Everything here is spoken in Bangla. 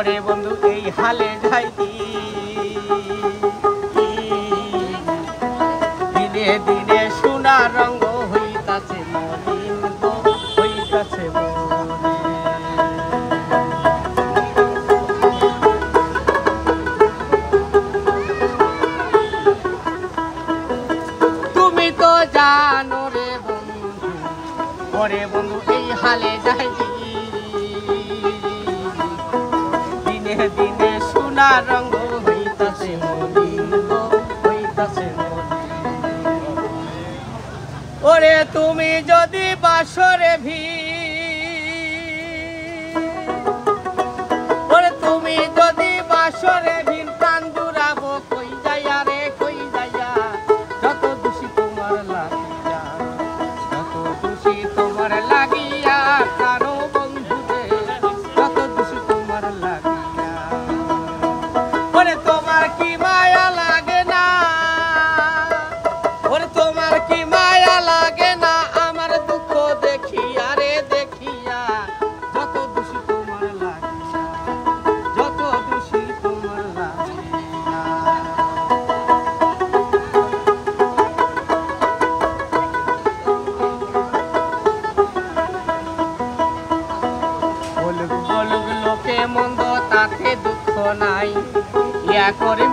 ওরে বন্ধু এই হালে যাইতি দিনে দিনে সোনা রঙ হইতাছে মলিন গো হইতাছে তুমি তো জানো রে বন্ধু ওরে বন্ধু এই হালে যাইতি দিনে দিনে সোনা রঙ হইতাছে মলিন গো হইতাছে ওরে তুমি যদি বাসরে ওরে তুমি যদি বাসরে প্রাণ জুড়াবো কই যাইয়া রে কই যাইয়া যত খুশি তোমার লাগিয়া যত খুশি তোমার লাগিয়া কারো বন্ধুরে যত খুশি তোমার লাগিয়া ওরে তোমার কি মায়া লাগে না ওরে তোমার কি মায়া লাগে না আমার দুঃখ দেখিয়া রে দেখিয়া যত খুশি তোমার লাগিয়া যত খুশি তোমার লাগিয়া বলুক বলুক লোকে মন্দ তাতে দুঃখ নাই ইয়া করে